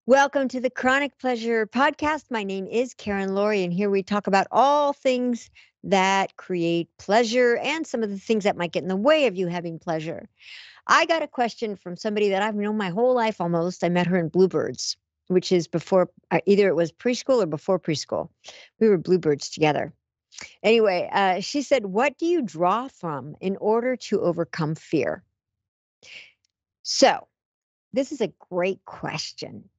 Welcome to the Chronic Pleasure Podcast. My name is Karen Laurie, and here we talk about all things that create pleasure and some of the things that might get in the way of you having pleasure. I got a question from somebody that I've known my whole life almost. I met her in Bluebirds, which is before either it was preschool or before preschool. We were Bluebirds together. Anyway, she said, "What do you draw from in order to overcome fear?" So, this is a great question.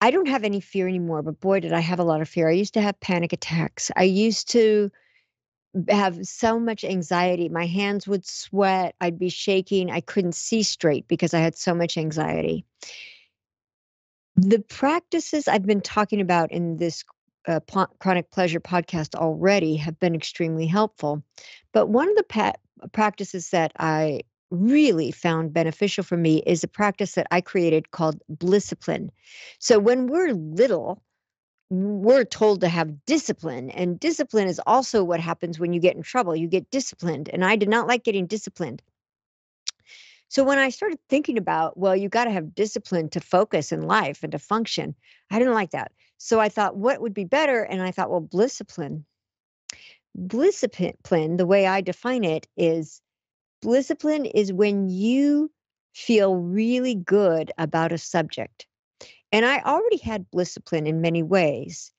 I don't have any fear anymore, but boy, did I have a lot of fear. I used to have panic attacks. I used to have so much anxiety. My hands would sweat. I'd be shaking. I couldn't see straight because I had so much anxiety. The practices I've been talking about in this chronic pleasure podcast already have been extremely helpful. But one of the practices that I really found beneficial for me is a practice that I created called Blissipline. So when we're little, we're told to have discipline, and discipline is also what happens when you get in trouble. You get disciplined, and I did not like getting disciplined. So when I started thinking about, well, you got to have discipline to focus in life and to function, I didn't like that. So I thought, what would be better? And I thought, well, Blissipline. Blissipline, the way I define it is Blissipline is when you feel really good about a subject. And I already had Blissipline in many ways.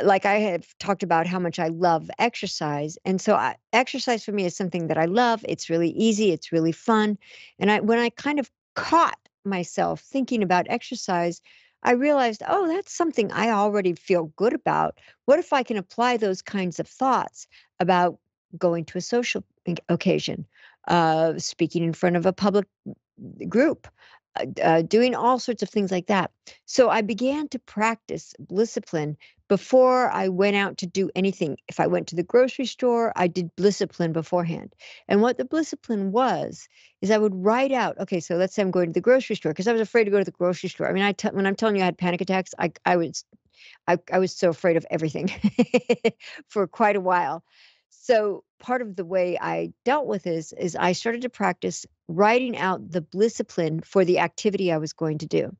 Like I have talked about how much I love exercise. And so exercise for me is something that I love. It's really easy. It's really fun. And when I kind of caught myself thinking about exercise, I realized, oh, that's something I already feel good about. What if I can apply those kinds of thoughts about going to a social occasion, speaking in front of a public group, doing all sorts of things like that. So I began to practice Blissipline before I went out to do anything. If I went to the grocery store, I did Blissipline beforehand. And what the Blissipline was, is I would write out, okay, so let's say I'm going to the grocery store because I was afraid to go to the grocery store. I mean, when I'm telling you I had panic attacks, I was so afraid of everything for quite a while. So part of the way I dealt with this is I started to practice writing out the Blissipline for the activity I was going to do.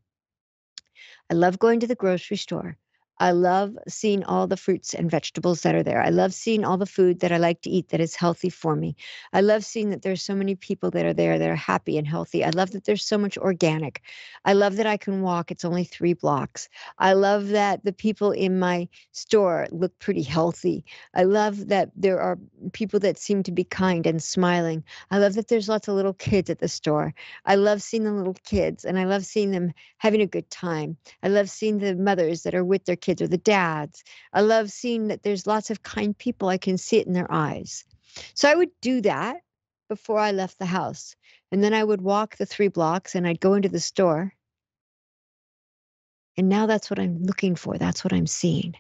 I love going to the grocery store. I love seeing all the fruits and vegetables that are there. I love seeing all the food that I like to eat that is healthy for me. I love seeing that there's so many people that are there that are happy and healthy. I love that there's so much organic. I love that I can walk. It's only 3 blocks. I love that the people in my store look pretty healthy. I love that there are people that seem to be kind and smiling. I love that there's lots of little kids at the store. I love seeing the little kids, and I love seeing them having a good time. I love seeing the mothers that are with their kids or the dads. I love seeing that there's lots of kind people. I can see it in their eyes. So I would do that before I left the house. And then I would walk the 3 blocks and I'd go into the store. And now that's what I'm looking for. That's what I'm seeing.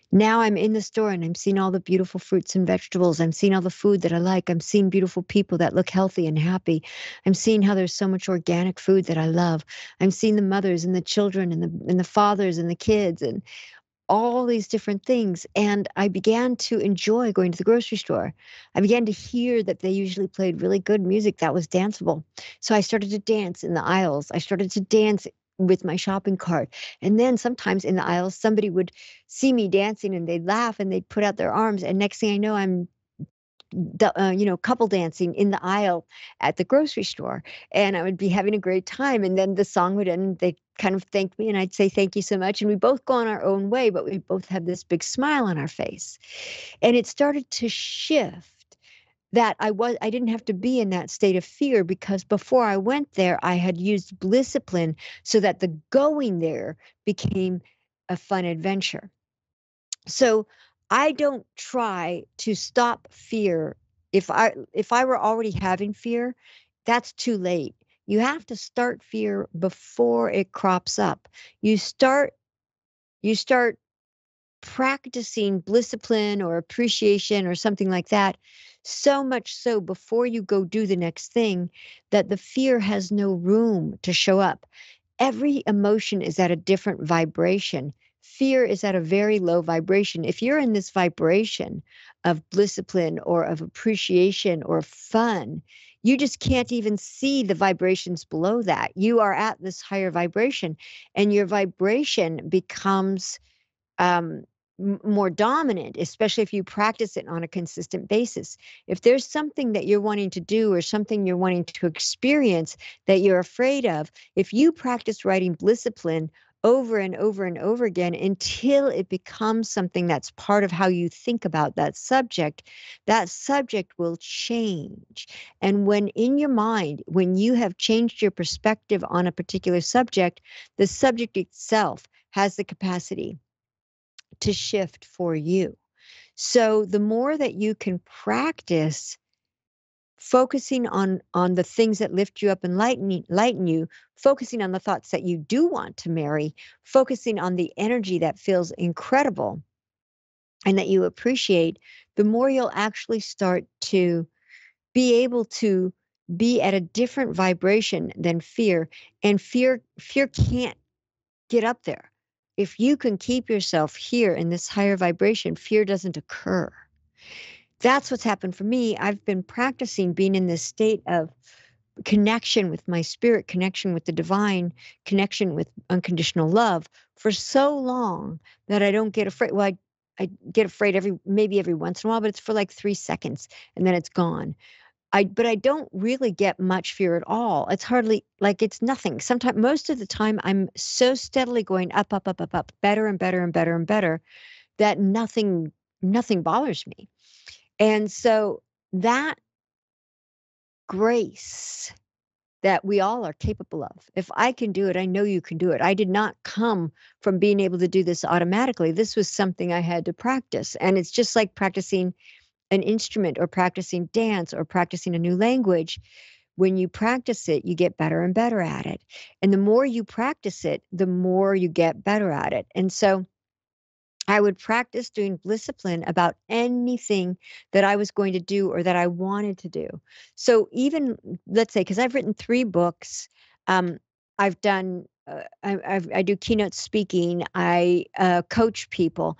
Now I'm in the store and I'm seeing all the beautiful fruits and vegetables. I'm seeing all the food that I like. I'm seeing beautiful people that look healthy and happy. I'm seeing how there's so much organic food that I love. I'm seeing the mothers and the children and the fathers and the kids and all these different things. And I began to enjoy going to the grocery store. I began to hear that they usually played really good music that was danceable. So I started to dance in the aisles. I started to dance with my shopping cart. And then sometimes in the aisles, somebody would see me dancing and they'd laugh and they'd put out their arms. And next thing I know, I'm couple dancing in the aisle at the grocery store, and I would be having a great time. And then the song would end, and they'd kind of thank me, and I'd say thank you so much. And we both go on our own way, but we both have this big smile on our face. And it started to shift that I didn't have to be in that state of fear, because before I went there, I had used Blissipline so that the going there became a fun adventure. So I don't try to stop fear. If I were already having fear, that's too late. You have to start fear before it crops up. You start practicing Blissipline or appreciation or something like that, so much so before you go do the next thing, that the fear has no room to show up. Every emotion is at a different vibration. Fear is at a very low vibration. If you're in this vibration of Blissipline or of appreciation or fun, You just can't even see the vibrations below that. You are at this higher vibration, and your vibration becomes um, more dominant, especially if you practice it on a consistent basis. If there's something that you're wanting to do or something you're wanting to experience that you're afraid of, if you practice writing Blissipline over and over and over again until it becomes something that's part of how you think about that subject will change. And when in your mind, when you have changed your perspective on a particular subject, the subject itself has the capacity to shift for you. So the more that you can practice focusing on the things that lift you up and lighten you, focusing on the thoughts that you do want to marry, focusing on the energy that feels incredible and that you appreciate, the more you'll actually start to be able to be at a different vibration than fear. And fear can't get up there. If you can keep yourself here in this higher vibration, fear doesn't occur. That's what's happened for me. I've been practicing being in this state of connection with my spirit, connection with the divine, connection with unconditional love for so long that I don't get afraid. Well, I get afraid maybe every once in a while, but it's for like 3 seconds and then it's gone. But I don't really get much fear at all. It's hardly like it's nothing. Sometimes, most of the time, I'm so steadily going up, up, up, up, up, better and better and better and better that nothing bothers me. And so that grace that we all are capable of. If I can do it, I know you can do it. I did not come from being able to do this automatically. This was something I had to practice. And it's just like practicing an instrument or practicing dance or practicing a new language. When you practice it, you get better and better at it. And the more you practice it, the more you get better at it. And so I would practice doing Blissipline about anything that I was going to do or that I wanted to do. So even, let's say, because I've written 3 books, I've done, I do keynote speaking, I coach people.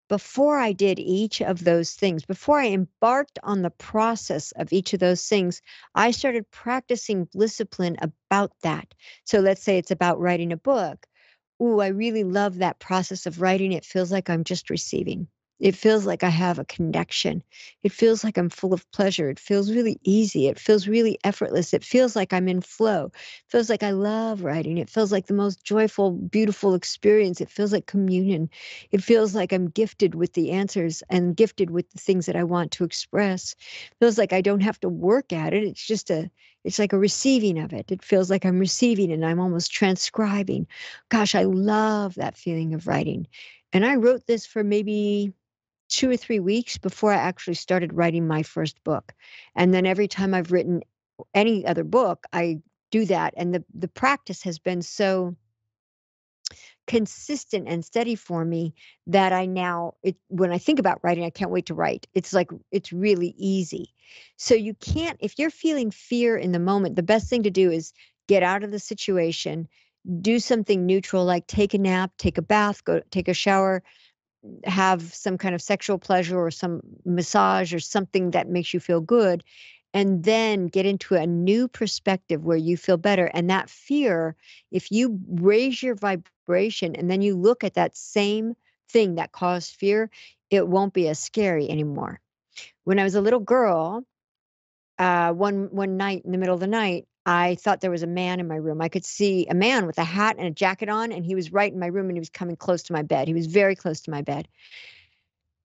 Before I did each of those things, before I embarked on the process of each of those things, I started practicing Blissipline about that. So let's say it's about writing a book. Ooh, I really love that process of writing. It feels like I'm just receiving. It feels like I have a connection. It feels like I'm full of pleasure. It feels really easy. It feels really effortless. It feels like I'm in flow. It feels like I love writing. It feels like the most joyful, beautiful experience. It feels like communion. It feels like I'm gifted with the answers and gifted with the things that I want to express. It feels like I don't have to work at it. It's like a receiving of it. It feels like I'm receiving and I'm almost transcribing. Gosh, I love that feeling of writing. And I wrote this for maybe 2 or 3 weeks before I actually started writing my first book. And then every time I've written any other book, I do that. And the practice has been so consistent and steady for me that when I think about writing, I can't wait to write. It's like, it's really easy. So you can't, if you're feeling fear in the moment, the best thing to do is get out of the situation, do something neutral, like take a nap, take a bath, go take a shower, have some kind of sexual pleasure or some massage or something that makes you feel good, and then get into a new perspective where you feel better. And that fear, if you raise your vibration and then you look at that same thing that caused fear, it won't be as scary anymore. When I was a little girl, one night in the middle of the night, I thought there was a man in my room. I could see a man with a hat and a jacket on, and he was right in my room, and he was coming close to my bed. He was very close to my bed.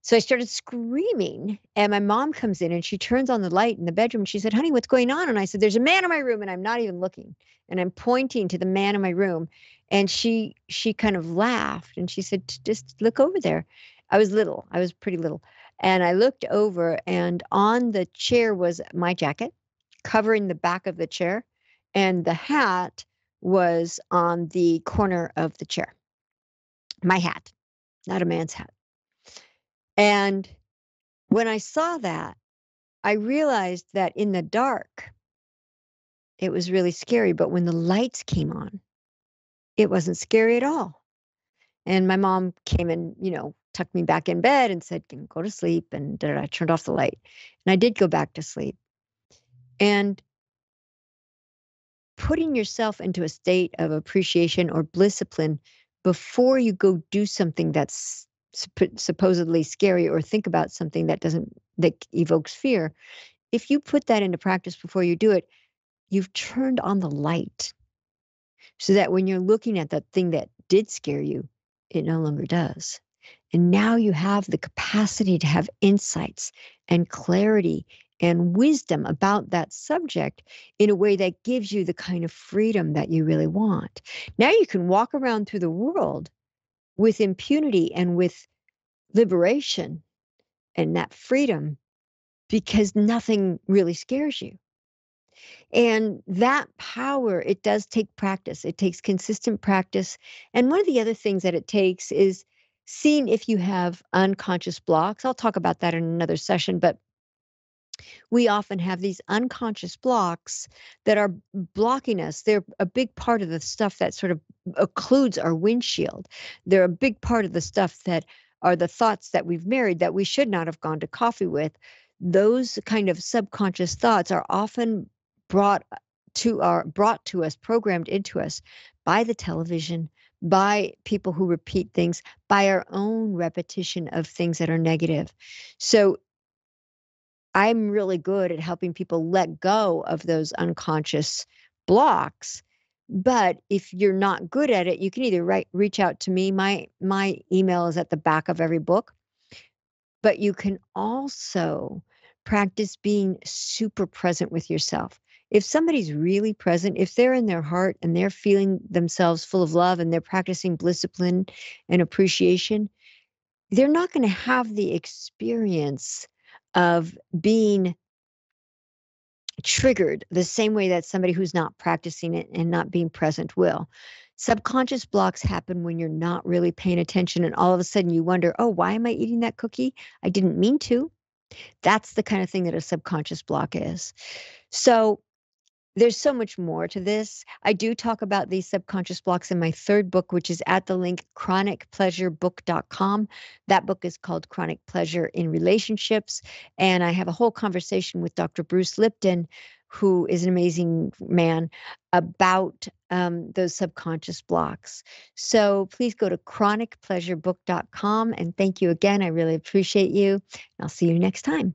So I started screaming, and my mom comes in and she turns on the light in the bedroom. And she said, "Honey, what's going on?" And I said, "There's a man in my room," and I'm not even looking. And I'm pointing to the man in my room. And she kind of laughed and she said, "Just look over there." I was little. I was pretty little. And I looked over, and on the chair was my jacket covering the back of the chair, and the hat was on the corner of the chair. My hat, not a man's hat. And when I saw that, I realized that in the dark, it was really scary. But when the lights came on, it wasn't scary at all. And my mom came and, tucked me back in bed and said, "Go to sleep." And I turned off the light. And I did go back to sleep. And putting yourself into a state of appreciation or blissipline before you go do something that's supposedly scary or think about something that evokes fear. If you put that into practice before you do it, you've turned on the light so that when you're looking at that thing that did scare you, it no longer does. And now you have the capacity to have insights and clarity and wisdom about that subject in a way that gives you the kind of freedom that you really want. Now you can walk around through the world with impunity and with liberation and that freedom because nothing really scares you. And that power, it does take practice. It takes consistent practice. And one of the other things that it takes is seeing if you have unconscious blocks. I'll talk about that in another session, but we often have these unconscious blocks that are blocking us. They're a big part of the stuff that sort of occludes our windshield. They're a big part of the stuff that are the thoughts that we've married that we should not have gone to coffee with. Those kind of subconscious thoughts are often brought brought to us, programmed into us by the television, by people who repeat things, by our own repetition of things that are negative. So I'm really good at helping people let go of those unconscious blocks. But if you're not good at it, you can either reach out to me. My email is at the back of every book. But you can also practice being super present with yourself. If somebody's really present, if they're in their heart and they're feeling themselves full of love and they're practicing blissipline and appreciation, they're not going to have the experience of being triggered the same way that somebody who's not practicing it and not being present will. Subconscious blocks happen when you're not really paying attention, and all of a sudden you wonder, oh, why am I eating that cookie? I didn't mean to. That's the kind of thing that a subconscious block is. So there's so much more to this. I do talk about these subconscious blocks in my third book, which is at the link chronicpleasurebook.com. That book is called Chronic Pleasure in Relationships. And I have a whole conversation with Dr. Bruce Lipton, who is an amazing man, about those subconscious blocks. So please go to chronicpleasurebook.com. And thank you again. I really appreciate you. I'll see you next time.